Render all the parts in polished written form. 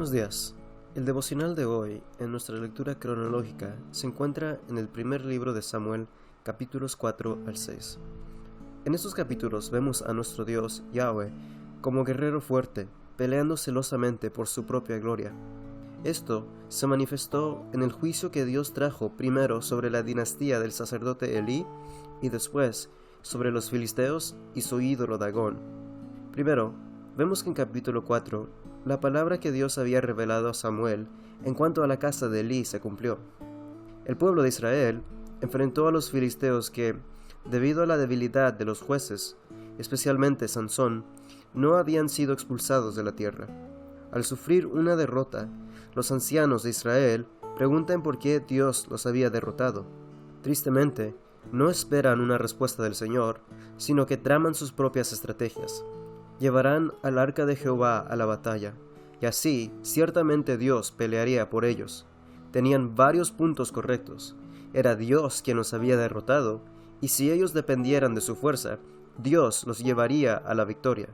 Buenos días. El devocional de hoy, en nuestra lectura cronológica, se encuentra en el primer libro de Samuel, capítulos 4 al 6. En estos capítulos vemos a nuestro Dios, Yahweh, como guerrero fuerte, peleando celosamente por su propia gloria. Esto se manifestó en el juicio que Dios trajo primero sobre la dinastía del sacerdote Elí y después sobre los filisteos y su ídolo Dagón. Primero, vemos que en capítulo 4, la palabra que Dios había revelado a Samuel en cuanto a la casa de Elí se cumplió. El pueblo de Israel enfrentó a los filisteos que, debido a la debilidad de los jueces, especialmente Sansón, no habían sido expulsados de la tierra. Al sufrir una derrota, los ancianos de Israel preguntan por qué Dios los había derrotado. Tristemente, no esperan una respuesta del Señor, sino que traman sus propias estrategias. Llevarán al arca de Jehová a la batalla, y así ciertamente Dios pelearía por ellos. Tenían varios puntos correctos. Era Dios quien los había derrotado, y si ellos dependieran de su fuerza, Dios los llevaría a la victoria.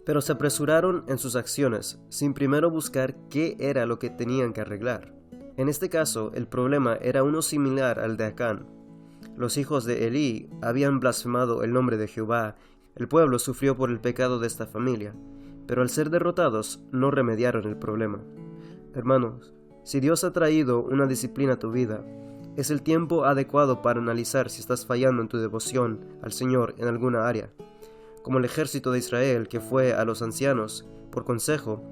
Pero se apresuraron en sus acciones, sin primero buscar qué era lo que tenían que arreglar. En este caso, el problema era uno similar al de Acán. Los hijos de Elí habían blasfemado el nombre de Jehová. El pueblo sufrió por el pecado de esta familia, pero al ser derrotados no remediaron el problema. Hermanos, si Dios ha traído una disciplina a tu vida, es el tiempo adecuado para analizar si estás fallando en tu devoción al Señor en alguna área. Como el ejército de Israel que fue a los ancianos por consejo,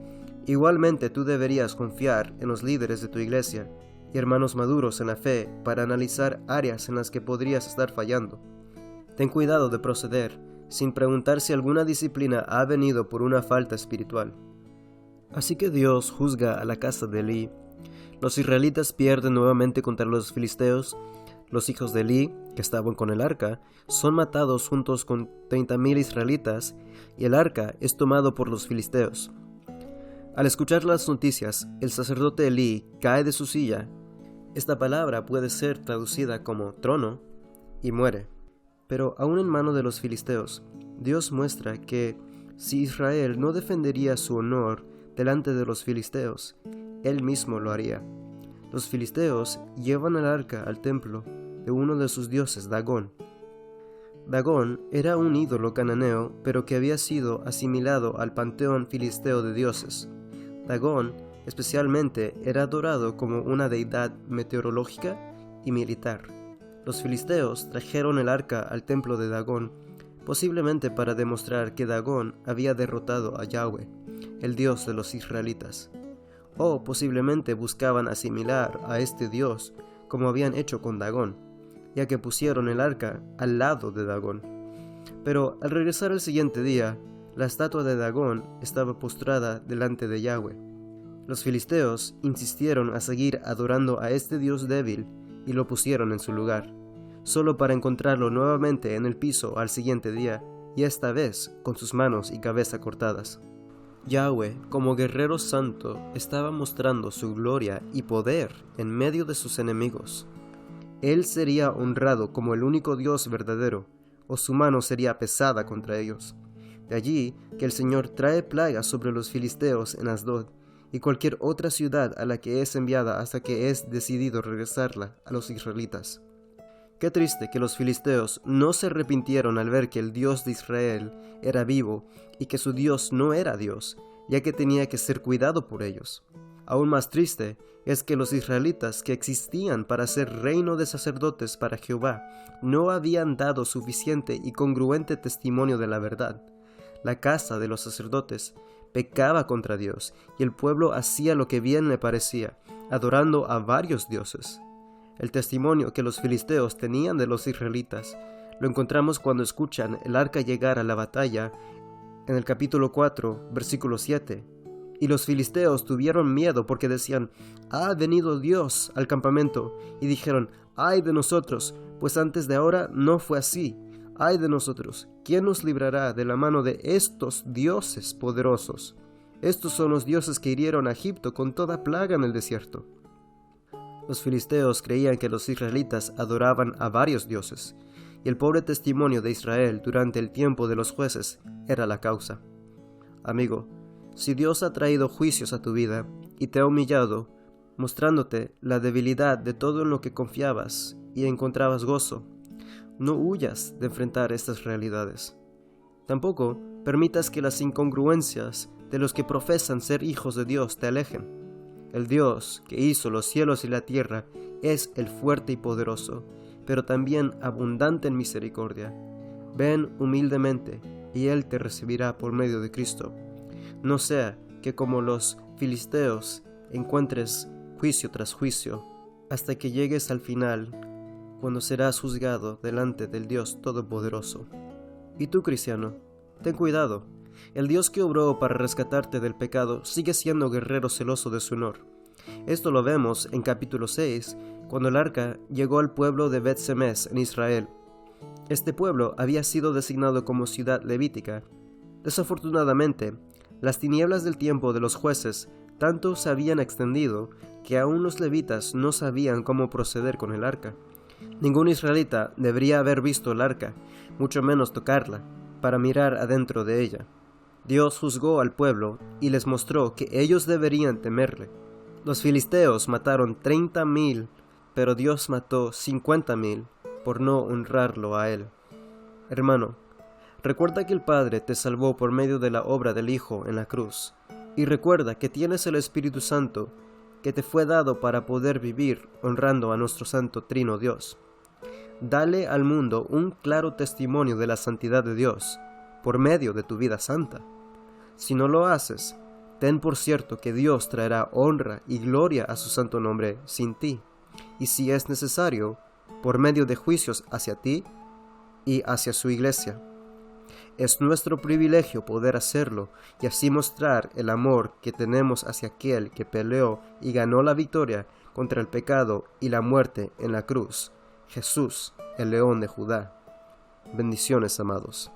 igualmente tú deberías confiar en los líderes de tu iglesia y hermanos maduros en la fe para analizar áreas en las que podrías estar fallando. Ten cuidado de proceder sin preguntar si alguna disciplina ha venido por una falta espiritual. Así que Dios juzga a la casa de Elí. Los israelitas pierden nuevamente contra los filisteos. Los hijos de Elí, que estaban con el arca, son matados juntos con 30,000 israelitas, y el arca es tomado por los filisteos. Al escuchar las noticias, el sacerdote Elí cae de su silla. Esta palabra puede ser traducida como trono, y muere. Pero aún en mano de los filisteos, Dios muestra que si Israel no defendería su honor delante de los filisteos, Él mismo lo haría. Los filisteos llevan el arca al templo de uno de sus dioses, Dagón. Dagón era un ídolo cananeo, pero que había sido asimilado al panteón filisteo de dioses. Dagón, especialmente, era adorado como una deidad meteorológica y militar. Los filisteos trajeron el arca al templo de Dagón, posiblemente para demostrar que Dagón había derrotado a Yahweh, el Dios de los israelitas. O posiblemente buscaban asimilar a este Dios como habían hecho con Dagón, ya que pusieron el arca al lado de Dagón. Pero al regresar el siguiente día, la estatua de Dagón estaba postrada delante de Yahweh. Los filisteos insistieron a seguir adorando a este Dios débil y lo pusieron en su lugar, solo para encontrarlo nuevamente en el piso al siguiente día, y esta vez con sus manos y cabeza cortadas. Yahweh, como guerrero santo, estaba mostrando su gloria y poder en medio de sus enemigos. Él sería honrado como el único Dios verdadero, o su mano sería pesada contra ellos. De allí que el Señor trae plagas sobre los filisteos en Asdod y cualquier otra ciudad a la que es enviada hasta que es decidido regresarla a los israelitas. Qué triste que los filisteos no se arrepintieron al ver que el Dios de Israel era vivo y que su Dios no era Dios, ya que tenía que ser cuidado por ellos. Aún más triste es que los israelitas que existían para ser reino de sacerdotes para Jehová no habían dado suficiente y congruente testimonio de la verdad. La casa de los sacerdotes pecaba contra Dios y el pueblo hacía lo que bien le parecía, adorando a varios dioses. El testimonio que los filisteos tenían de los israelitas lo encontramos cuando escuchan el arca llegar a la batalla en el capítulo 4, versículo 7. Y los filisteos tuvieron miedo porque decían: «Ha venido Dios al campamento», y dijeron: «¡Ay de nosotros! Pues antes de ahora no fue así. ¡Ay de nosotros! ¿Quién nos librará de la mano de estos dioses poderosos? Estos son los dioses que hirieron a Egipto con toda plaga en el desierto». Los filisteos creían que los israelitas adoraban a varios dioses, y el pobre testimonio de Israel durante el tiempo de los jueces era la causa. Amigo, si Dios ha traído juicios a tu vida y te ha humillado, mostrándote la debilidad de todo en lo que confiabas y encontrabas gozo. No huyas de enfrentar estas realidades. Tampoco permitas que las incongruencias de los que profesan ser hijos de Dios te alejen. El Dios que hizo los cielos y la tierra es el fuerte y poderoso, pero también abundante en misericordia. Ven humildemente, y Él te recibirá por medio de Cristo. No sea que como los filisteos encuentres juicio tras juicio, hasta que llegues al final, cuando serás juzgado delante del Dios Todopoderoso. Y tú, cristiano, ten cuidado. El Dios que obró para rescatarte del pecado sigue siendo guerrero celoso de su honor. Esto lo vemos en capítulo 6, cuando el arca llegó al pueblo de Bet-Semes en Israel. Este pueblo había sido designado como ciudad levítica. Desafortunadamente, las tinieblas del tiempo de los jueces tanto se habían extendido que aún los levitas no sabían cómo proceder con el arca. Ningún israelita debería haber visto el arca, mucho menos tocarla, para mirar adentro de ella. Dios juzgó al pueblo y les mostró que ellos deberían temerle. Los filisteos mataron 30,000, pero Dios mató 50,000 por no honrarlo a Él. Hermano, recuerda que el Padre te salvó por medio de la obra del Hijo en la cruz, y recuerda que tienes el Espíritu Santo que te fue dado para poder vivir honrando a nuestro Santo Trino Dios. Dale al mundo un claro testimonio de la santidad de Dios por medio de tu vida santa. Si no lo haces, ten por cierto que Dios traerá honra y gloria a su santo nombre sin ti, y si es necesario, por medio de juicios hacia ti y hacia su iglesia. Es nuestro privilegio poder hacerlo y así mostrar el amor que tenemos hacia aquel que peleó y ganó la victoria contra el pecado y la muerte en la cruz, Jesús, el León de Judá. Bendiciones, amados.